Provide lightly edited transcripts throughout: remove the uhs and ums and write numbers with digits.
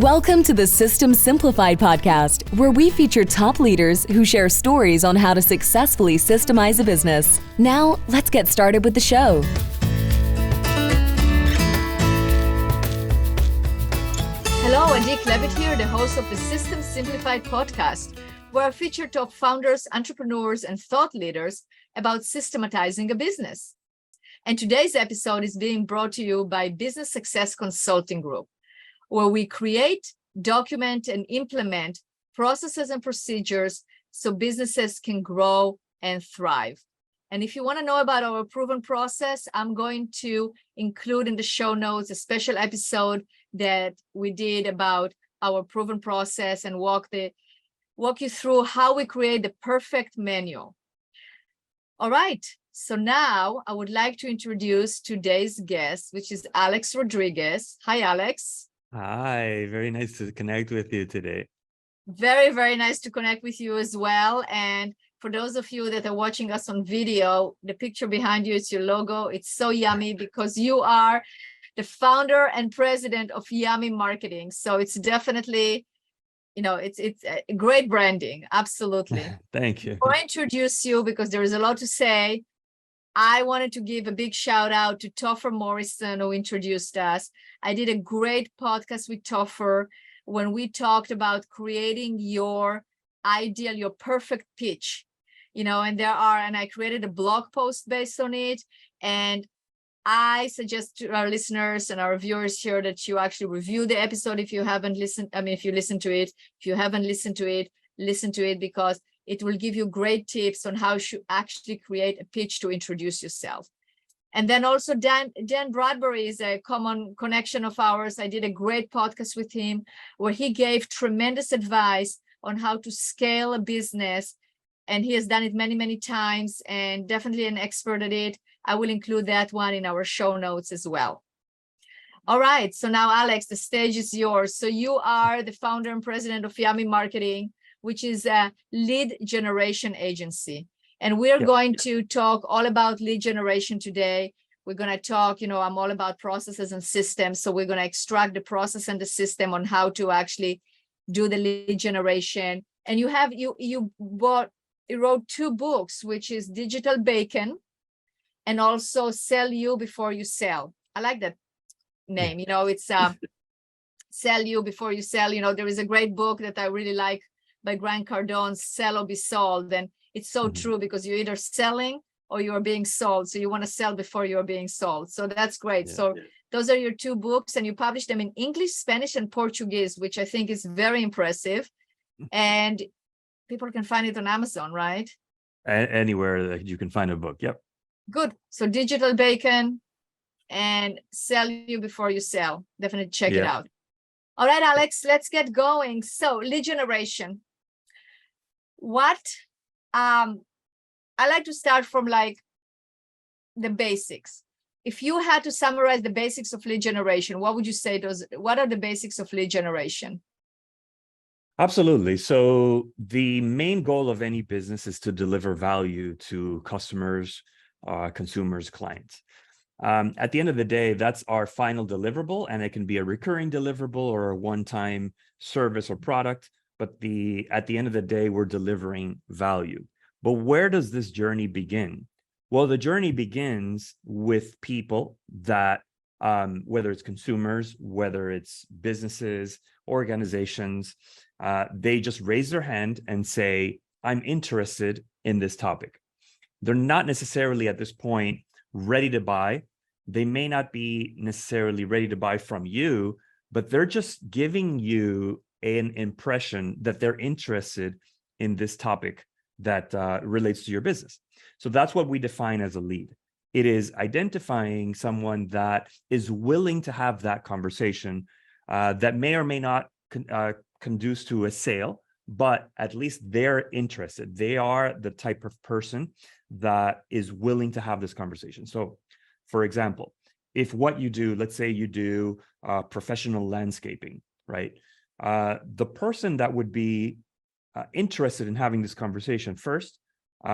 Welcome to the Systems Simplified podcast, where we feature top leaders who share stories on how to successfully systemize a business. Now, let's get started with the show. Hello, Adi Klevit here, the host of the Systems Simplified podcast, where I feature top founders, entrepreneurs, and thought leaders about systematizing a business. And today's episode is being brought to you by Business Success Consulting Group, where we create, document, and implement processes and procedures so businesses can grow and thrive. And if you want to know about our proven process, I'm going to include in the show notes a special episode that we did about our proven process and walk you through how we create the perfect manual. All right. So now I would like to introduce today's guest, which is Alex Rodriguez. Hi, Alex. Hi, very nice to connect with you today. Very, very nice to connect with you as well. And for those of you that are watching us on video, the picture behind you is your logo. It's so yummy because you are the founder and president of YMMY Marketing. So it's definitely, it's a great branding. Absolutely. Thank you. Before I introduce you, because there is a lot to say, I wanted to give a big shout out to Topher Morrison, who introduced us. I did a great podcast with Topher when we talked about creating your ideal, your perfect pitch, and I created a blog post based on it. And I suggest to our listeners and our viewers here that you actually review the episode if you haven't listened. If you listen to it, if you haven't listened to it, listen to it, because it will give you great tips on how to actually create a pitch to introduce yourself. And then also Dan Bradbury is a common connection of ours. I did a great podcast with him where he gave tremendous advice on how to scale a business. And he has done it many, many times and definitely an expert at it. I will include that one in our show notes as well. All right. So now, Alex, the stage is yours. So you are the founder and president of YMMY Marketing, which is a lead generation agency. And we're going to talk all about lead generation today. We're going to talk, I'm all about processes and systems. So we're going to extract the process and the system on how to actually do the lead generation. And you wrote two books, which is Digital Bacon and also Sell You Before You Sell. I like that name. It's Sell You Before You Sell. There is a great book that I really like by Grant Cardone, Sell or Be Sold. And it's so true, because you're either selling or you're being sold. So you want to sell before you're being sold. So that's great. Those are your two books, and you publish them in English, Spanish, and Portuguese, which I think is very impressive. And people can find it on Amazon, right? Anywhere that you can find a book. Yep. Good. So Digital Bacon and Sell You Before You Sell. Definitely check it out. All right, Alex, let's get going. So lead generation. I like to start from the basics. If you had to summarize the basics of lead generation, what would you say what are the basics of lead generation? Absolutely. So the main goal of any business is to deliver value to customers, consumers, clients. At the end of the day, that's our final deliverable, and it can be a recurring deliverable or a one-time service or product. But at the end of the day, we're delivering value. But where does this journey begin? Well, the journey begins with people that, whether it's consumers, whether it's businesses, organizations, they just raise their hand and say, I'm interested in this topic. They're not necessarily at this point ready to buy. They may not be necessarily ready to buy from you, but they're just giving you an impression that they're interested in this topic that relates to your business. So that's what we define as a lead. It is identifying someone that is willing to have that conversation that may or may not conduce to a sale, but at least they're interested. They are the type of person that is willing to have this conversation. So, for example, if what you do, let's say you do professional landscaping, right? The person that would be interested in having this conversation first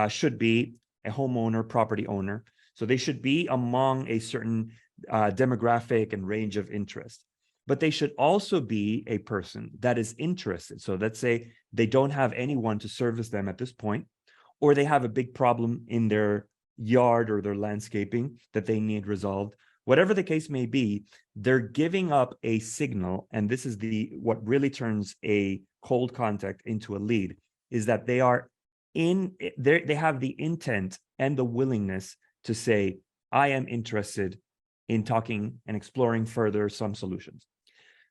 should be a homeowner, property owner. So they should be among a certain demographic and range of interest. but they should also be a person that is interested. So let's say they don't have anyone to service them at this point, or they have a big problem in their yard or their landscaping that they need resolved. Whatever the case may be, they're giving up a signal, and this is what really turns a cold contact into a lead, is that they have the intent and the willingness to say, I am interested in talking and exploring further some solutions.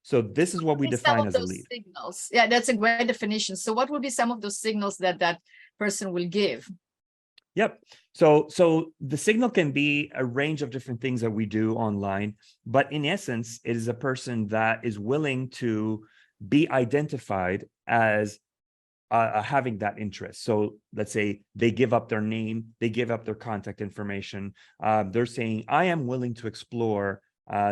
So this is what we define as a lead. Signals. Yeah, that's a great definition. So what would be some of those signals that that person will give? Yep. So the signal can be a range of different things that we do online, but in essence, it is a person that is willing to be identified as having that interest. So let's say they give up their name, they give up their contact information. They're saying, I am willing to explore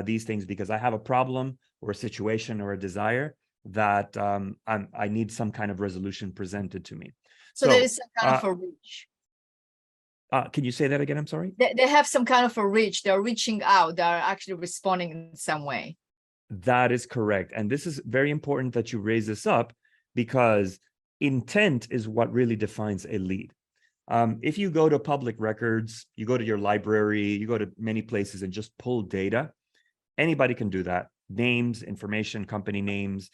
these things because I have a problem or a situation or a desire that I need some kind of resolution presented to me. So there is some kind of a reach. Can you say that again? I'm sorry. They have some kind of a reach. They're reaching out. They're actually responding in some way. That is correct. And this is very important that you raise this up, because intent is what really defines a lead. If you go to public records, you go to your library, you go to many places and just pull data, anybody can do that. Names, information, company names,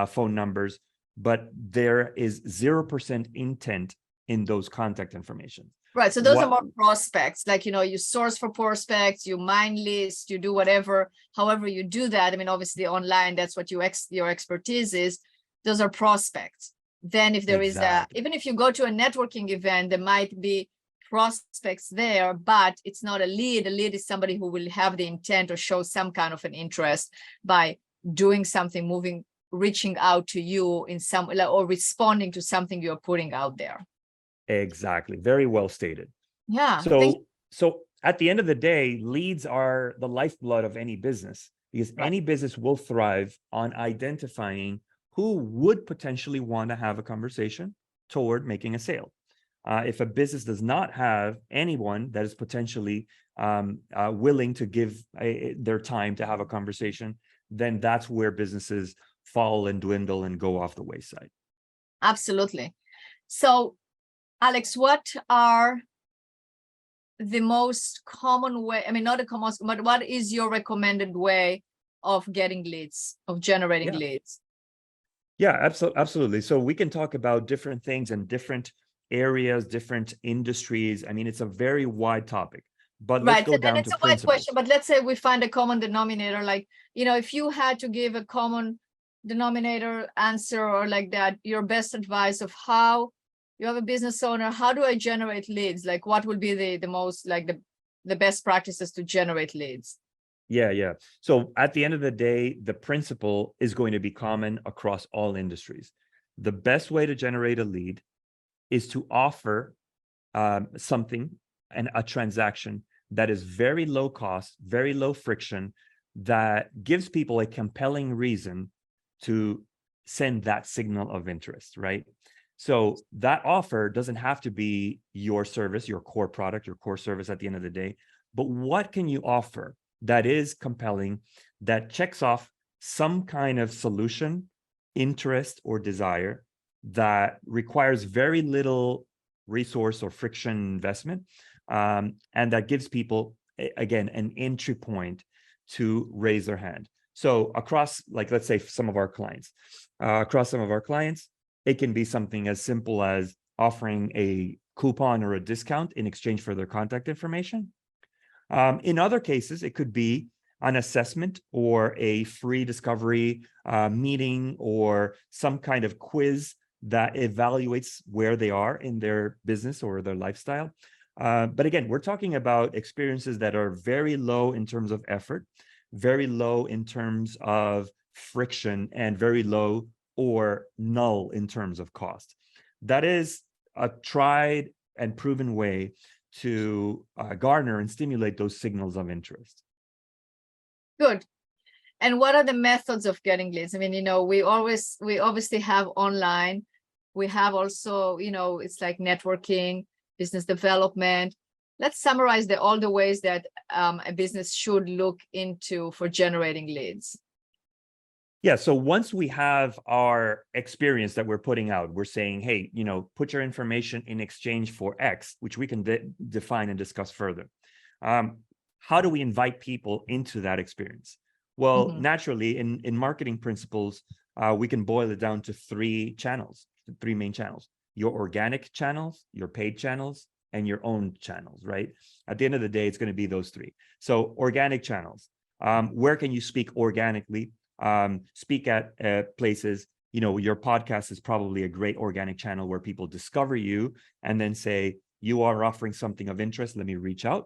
phone numbers, but there is 0% intent in those contact information. Right. So those are more prospects, like, you source for prospects, you mine list, you do whatever, however you do that. I mean, obviously online, that's what your expertise is. Those are prospects. Then if there is even if you go to a networking event, there might be prospects there, but it's not a lead. A lead is somebody who will have the intent or show some kind of an interest by doing something, reaching out to you in some, or responding to something you're putting out there. Exactly. Very well stated. Yeah. So at the end of the day, leads are the lifeblood of any business, because any business will thrive on identifying who would potentially want to have a conversation toward making a sale. If a business does not have anyone that is potentially willing to give their time to have a conversation, then that's where businesses fall and dwindle and go off the wayside. Absolutely. So, Alex, what are the most common way? I mean, not the common, but what is your recommended way of getting leads, of generating leads? Yeah, absolutely. So we can talk about different things in different areas, different industries. I mean, it's a very wide topic, but let's go down to principles. It's a wide question, but let's say we find a common denominator, like, if you had to give a common denominator answer or like that, your best advice of how you have a business owner, how do I generate leads? Like, what would be the most, like the best practices to generate leads? Yeah. So at the end of the day, the principle is going to be common across all industries. The best way to generate a lead is to offer something and a transaction that is very low cost, very low friction, that gives people a compelling reason to send that signal of interest, right? So that offer doesn't have to be your service, your core product, your core service at the end of the day, but what can you offer that is compelling, that checks off some kind of solution, interest, or desire that requires very little resource or friction investment, and that gives people, again, an entry point to raise their hand. So across, like, let's say some of our clients, it can be something as simple as offering a coupon or a discount in exchange for their contact information. In other cases, it could be an assessment or a free discovery meeting or some kind of quiz that evaluates where they are in their business or their lifestyle. But again, we're talking about experiences that are very low in terms of effort, very low in terms of friction, and very low or null in terms of cost. That is a tried and proven way to garner and stimulate those signals of interest. Good. And what are the methods of getting leads? I mean, we obviously have online. We have also, it's like networking, business development. Let's summarize all the ways that a business should look into for generating leads. Yeah. So once we have our experience that we're putting out, we're saying, hey, put your information in exchange for X, which we can define and discuss further. How do we invite people into that experience? Well, naturally, in marketing principles, we can boil it down to three main channels: your organic channels, your paid channels, and your own channels, right? At the end of the day, it's going to be those three. So organic channels, where can you speak organically? Speak at places, your podcast is probably a great organic channel where people discover you and then say, you are offering something of interest, let me reach out.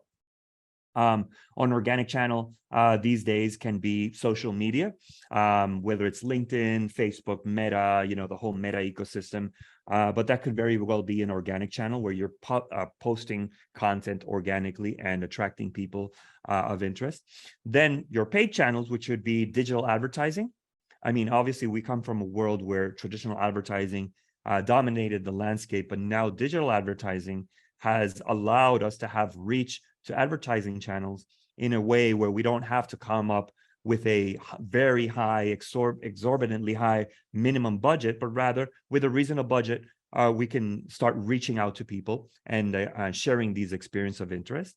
On organic channel these days can be social media, whether it's LinkedIn, Facebook, Meta, the whole Meta ecosystem. But that could very well be an organic channel where you're posting content organically and attracting people of interest. Then your paid channels, which would be digital advertising. I mean, obviously, we come from a world where traditional advertising dominated the landscape, but now digital advertising has allowed us to have reach to advertising channels in a way where we don't have to come up with a very high, exorbitantly high minimum budget, but rather with a reasonable budget, we can start reaching out to people and sharing these experiences of interest.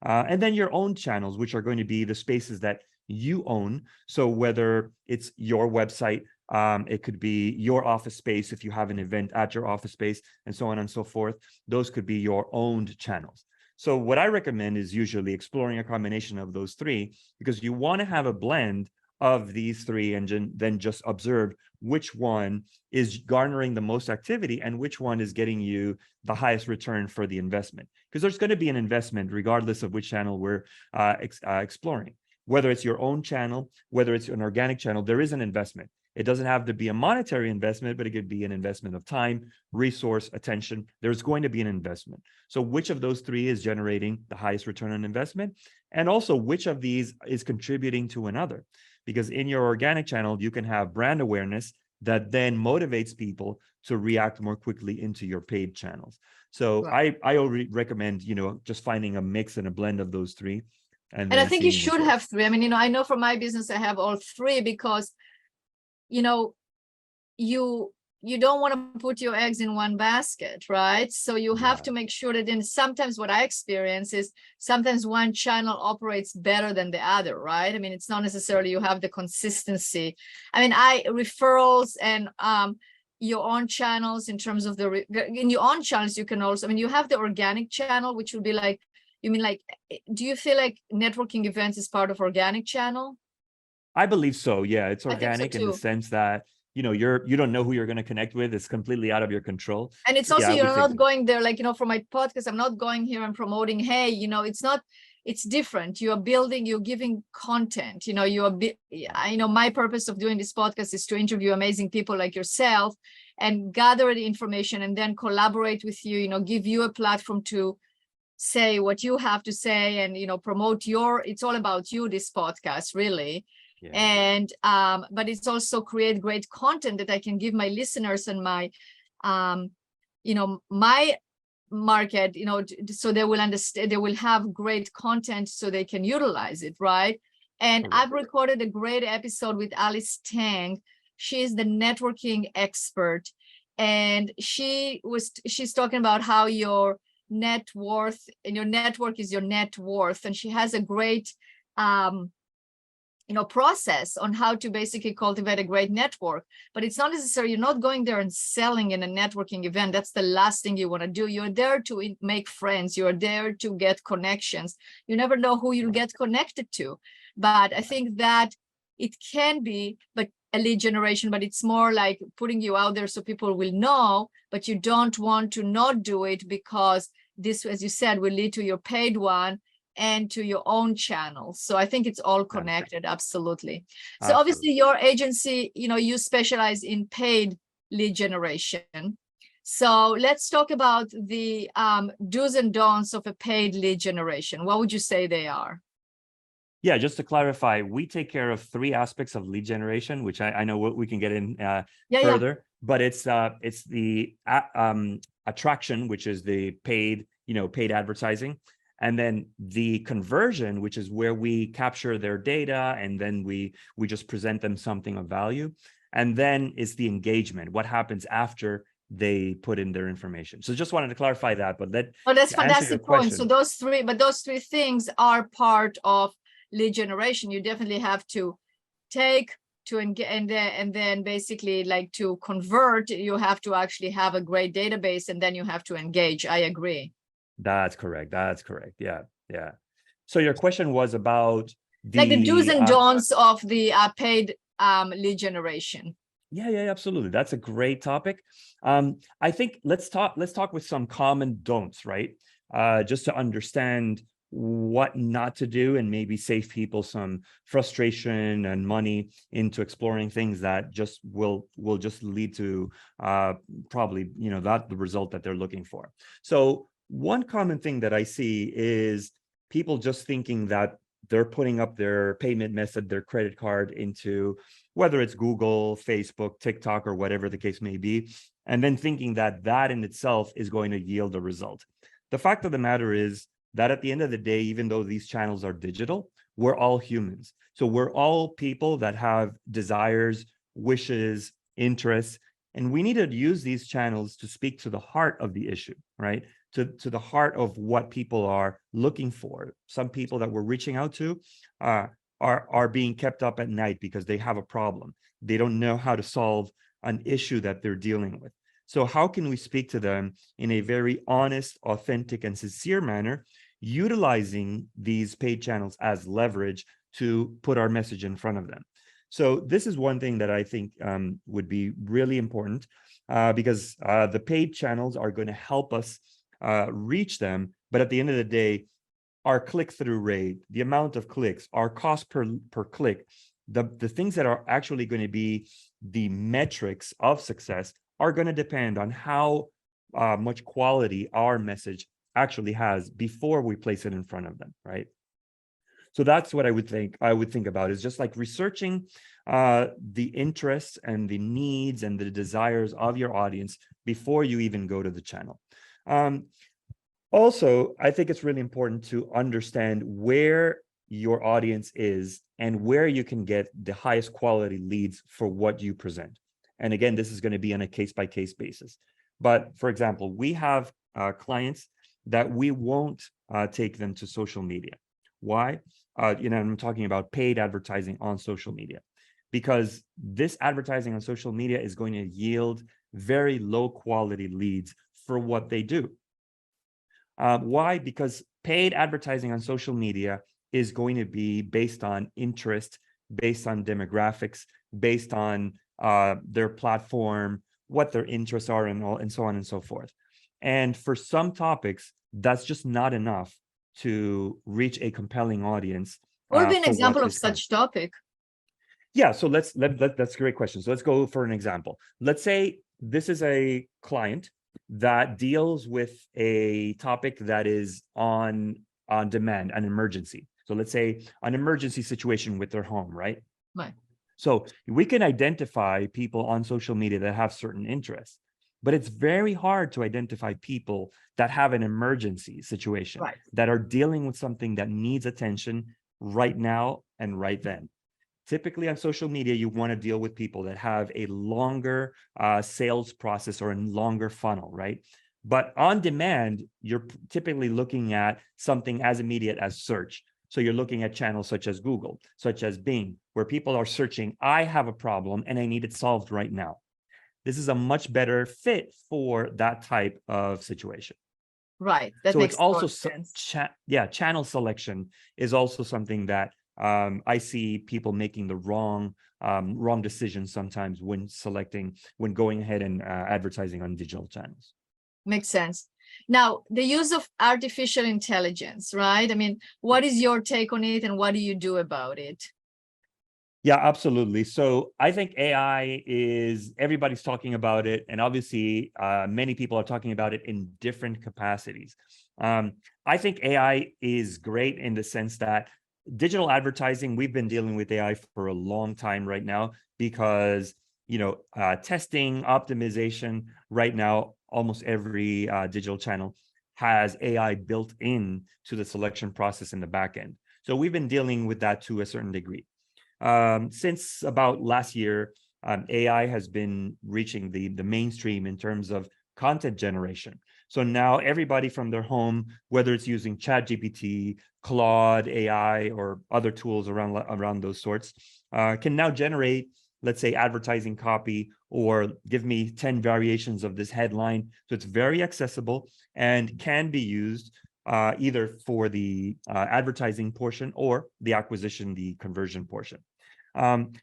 And then your own channels, which are going to be the spaces that you own. So whether it's your website, it could be your office space if you have an event at your office space, and so on and so forth. Those could be your owned channels. So what I recommend is usually exploring a combination of those three, because you want to have a blend of these three and then just observe which one is garnering the most activity and which one is getting you the highest return for the investment. Because there's going to be an investment regardless of which channel we're exploring. Whether it's your own channel, whether it's an organic channel, there is an investment. It doesn't have to be a monetary investment, but it could be an investment of time, resource, attention. There's going to be an investment. So which of those three is generating the highest return on investment? And also which of these is contributing to another? Because in your organic channel, you can have brand awareness that then motivates people to react more quickly into your paid channels. So I already recommend, just finding a mix and a blend of those three. And I think you should have three. I mean, I know for my business, I have all three because you don't want to put your eggs in one basket, right? So you have to make sure that sometimes what I experience is sometimes one channel operates better than the other, right? I mean, it's not necessarily you have the consistency. I mean, referrals and your own channels in terms of in your own channels, you can also, I mean, you have the organic channel, which would be like, do you feel like networking events is part of organic channel? I believe so. Yeah, it's organic in the sense that, you don't know who you're going to connect with. It's completely out of your control. And it's also, you're not going there, like, for my podcast, I'm not going here and promoting, hey, it's different. You're giving content, my purpose of doing this podcast is to interview amazing people like yourself and gather the information and then collaborate with you, give you a platform to say what you have to say and, promote it's all about you, this podcast, really. Yeah. And but it's also create great content that I can give my listeners and my my market, so they will understand, they will have great content so they can utilize it, right? And I've recorded a great episode with Alice Tang. She's the networking expert, and she's talking about how your net worth and your network is your net worth, and she has a great process on how to basically cultivate a great network. But it's not necessary. You're not going there and selling in a networking event. That's the last thing you want to do. You're there to make friends. You're there to get connections. You never know who you'll get connected to. But I think that it can be a lead generation, but it's more like putting you out there so people will know, but you don't want to not do it because this, as you said, will lead to your paid one and to your own channel. So I think it's all connected. Absolutely. So obviously your agency, you specialize in paid lead generation. So let's talk about the do's and don'ts of a paid lead generation. What would you say they are? Yeah, just to clarify, we take care of three aspects of lead generation, which I know what we can get in further, but it's the attraction, which is the paid advertising. And then the conversion, which is where we capture their data and then we just present them something of value. And then is the engagement, what happens after they put in their information. So just wanted to clarify that, but that's to answer your the point. So question. those three things are part of lead generation. You definitely have to take to engage, and then basically like to convert, you have to actually have a great database, and then you have to engage. I agree. That's correct. Yeah. So your question was about Like the do's and don'ts of the paid lead generation. Yeah, absolutely. That's a great topic. I think let's talk with some common don'ts, right? Just to understand what not to do and maybe save people some frustration and money into exploring things that just will just lead to probably, not the result that they're looking for. So one common thing that I see is people just thinking that they're putting up their payment method, their credit card, into whether it's Google, Facebook, TikTok, or whatever the case may be, and then thinking that that in itself is going to yield a result. The fact of the matter is that at the end of the day, even though these channels are digital, we're all humans. So we're all people that have desires, wishes, interests, and we need to use these channels to speak to the heart of the issue, right? To the heart of what people are looking for. Some people that we're reaching out to are being kept up at night because they have a problem. They don't know how to solve an issue that they're dealing with. So how can we speak to them in a very honest, authentic, and sincere manner, utilizing these paid channels as leverage to put our message in front of them? So this is one thing that I think would be really important because the paid channels are going to help us reach them. But at the end of the day, our click-through rate, the amount of clicks, our cost per click, the things that are actually going to be the metrics of success are going to depend on how much quality our message actually has before we place it in front of them, right? So that's what I would think about, is just like researching the interests and the needs and the desires of your audience before you even go to the channel. Also, I think it's really important to understand where your audience is and where you can get the highest quality leads for what you present. And again, this is going to be on a case-by-case basis. But for example, we have clients that we won't take them to social media. Why? I'm talking about paid advertising on social media, because this advertising on social media is going to yield very low quality leads for what they do. Why? Because paid advertising on social media is going to be based on interest, based on demographics, based on their platform, what their interests are, and so on and so forth. And for some topics, that's just not enough to reach a compelling audience. What would be an example of such topic? Yeah, so that's a great question. So let's go for an example. Let's say this is a client that deals with a topic that is on demand, an emergency. So let's say an emergency situation with their home, right? Right. So we can identify people on social media that have certain interests, but it's very hard to identify people that have an emergency situation, right, that are dealing with something that needs attention right now and right then. Typically on social media, you want to deal with people that have a longer sales process or a longer funnel, right? But on demand, you're typically looking at something as immediate as search. So you're looking at channels such as Google, such as Bing, where people are searching, I have a problem and I need it solved right now. This is a much better fit for that type of situation. Right. That so makes it's also sense. Channel selection is also something that I see people making the wrong decisions sometimes when going ahead and advertising on digital channels. Makes sense. Now, the use of artificial intelligence, right? I mean, what is your take on it and what do you do about it? Yeah, absolutely. So I think AI everybody's talking about it. And obviously, many people are talking about it in different capacities. I think AI is great in the sense that digital advertising, we've been dealing with AI for a long time right now because, testing, optimization right now, almost every digital channel has AI built in to the selection process in the back end. So we've been dealing with that to a certain degree. Since about last year, AI has been reaching the mainstream in terms of content generation. So now everybody from their home, whether it's using ChatGPT, Claude AI, or other tools around those sorts, can now generate, let's say, advertising copy, or give me 10 variations of this headline. So it's very accessible and can be used either for the advertising portion or the acquisition, the conversion portion.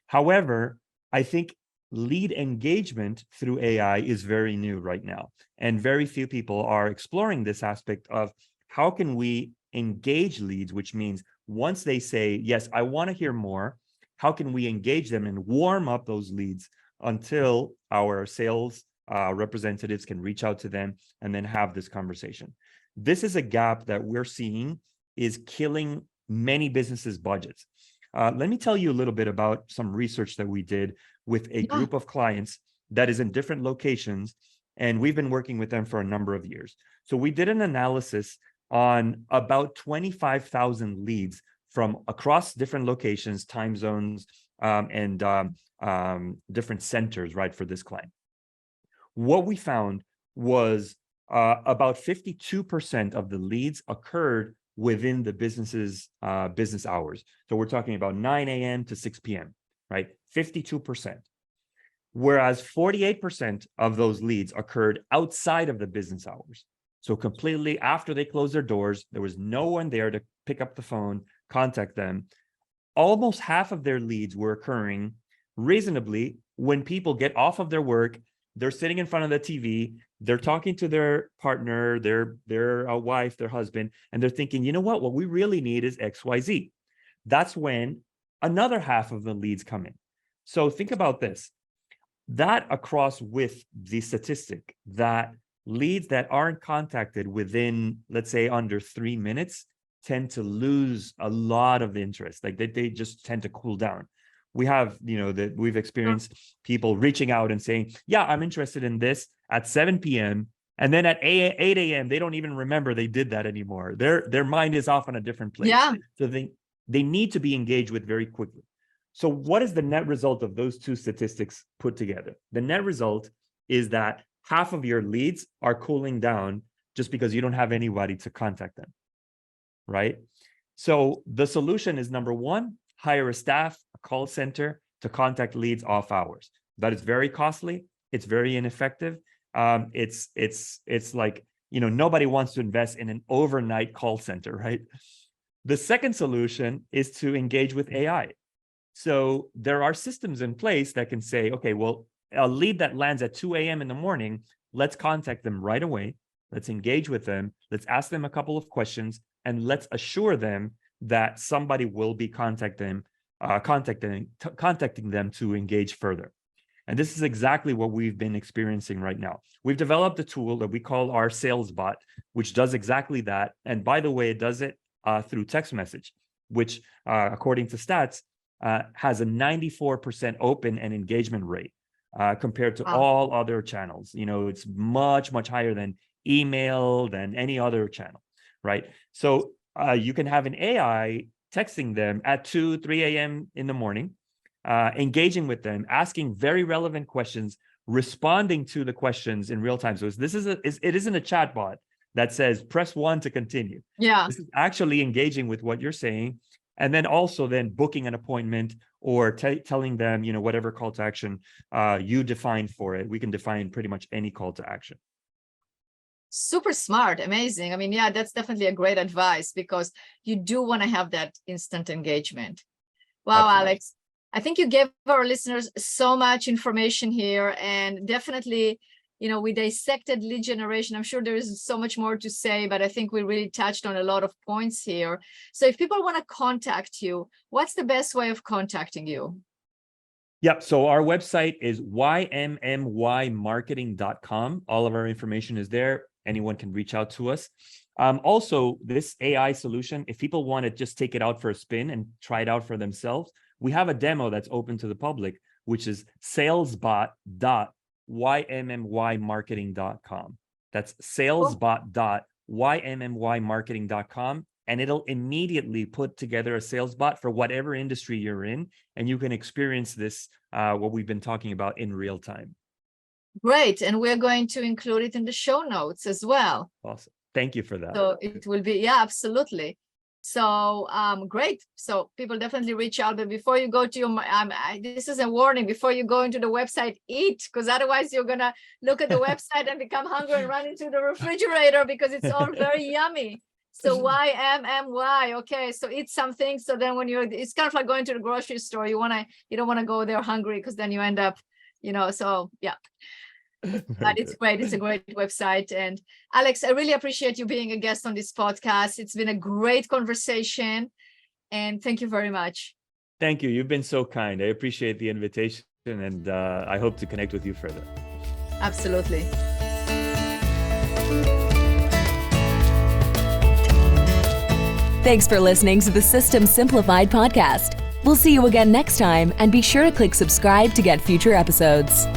However, I think lead engagement through AI is very new right now. And very few people are exploring this aspect of how can we engage leads, which means once they say, yes, I want to hear more, how can we engage them and warm up those leads until our sales representatives can reach out to them and then have this conversation. This is a gap that we're seeing is killing many businesses' budgets. Let me tell you a little bit about some research that we did with a group of clients that is in different locations, and we've been working with them for a number of years. So we did an analysis on about 25,000 leads from across different locations, time zones, and different centers, right, for this client. What we found was about 52% of the leads occurred within the business's business hours. So we're talking about 9 a.m. to 6 p.m., right? 52%. Whereas 48% of those leads occurred outside of the business hours. So completely after they closed their doors, there was no one there to pick up the phone, contact them. Almost half of their leads were occurring reasonably when people get off of their work, they're sitting in front of the TV, they're talking to their partner, their wife, their husband, and they're thinking, you know what we really need is XYZ. That's when another half of the leads come in. So think about this. That across with the statistic that leads that aren't contacted within, let's say, under 3 minutes tend to lose a lot of interest. Like they just tend to cool down. We have, that we've experienced people reaching out and saying, yeah, I'm interested in this at 7 p.m. And then at 8 a.m., they don't even remember they did that anymore. Their mind is off on a different place. Yeah. So they need to be engaged with very quickly. So what is the net result of those two statistics put together? The net result is that half of your leads are cooling down just because you don't have anybody to contact them, right? So the solution is, number one, hire a staff, a call center to contact leads off hours. That is very costly. It's very ineffective. It's like, nobody wants to invest in an overnight call center, right? The second solution is to engage with AI. So there are systems in place that can say, okay, well, a lead that lands at 2 a.m. in the morning, let's contact them right away. Let's engage with them. Let's ask them a couple of questions, and let's assure them that somebody will be contacting them to engage further. And this is exactly what we've been experiencing right now. We've developed a tool that we call our sales bot, which does exactly that. And by the way, it does it through text message, which according to stats, has a 94% open and engagement rate compared to all other channels. It's much, much higher than email, than any other channel, right? So you can have an AI texting them at 2, 3 a.m. in the morning, engaging with them, asking very relevant questions, responding to the questions in real time. So it isn't a chat bot that says, press 1 to continue. Yeah. This is actually engaging with what you're saying. And then also then booking an appointment or telling them, whatever call to action you define for it. We can define pretty much any call to action. Super smart. Amazing. I mean, yeah, that's definitely a great advice because you do want to have that instant engagement. Wow, absolutely. Alex, I think you gave our listeners so much information here, and definitely, we dissected lead generation. I'm sure there is so much more to say, but I think we really touched on a lot of points here. So if people want to contact you, what's the best way of contacting you? Yep. So our website is YMMYmarketing.com. All of our information is there. Anyone can reach out to us. Also, this AI solution, if people want to just take it out for a spin and try it out for themselves, we have a demo that's open to the public, which is salesbot.YMMYmarketing.com. That's salesbot.YMMY YMMYmarketing.com, and it'll immediately put together a sales bot for whatever industry you're in, and you can experience this, what we've been talking about, in real time. Great. And we're going to include it in the show notes as well. Awesome. Thank you for that. So it will be, yeah, absolutely. So great. So people definitely reach out. But before you go to your, this is a warning, before you go into the website, eat, because otherwise you're going to look at the website and become hungry and run into the refrigerator because it's all very yummy. So YMMY. Okay. So eat something. So then when it's kind of like going to the grocery store, you don't want to go there hungry because then you end up, so yeah. But it's great. It's a great website. And Alex, I really appreciate you being a guest on this podcast. It's been a great conversation. And thank you very much. Thank you. You've been so kind. I appreciate the invitation, and I hope to connect with you further. Absolutely. Thanks for listening to the Systems Simplified podcast. We'll see you again next time, and be sure to click subscribe to get future episodes.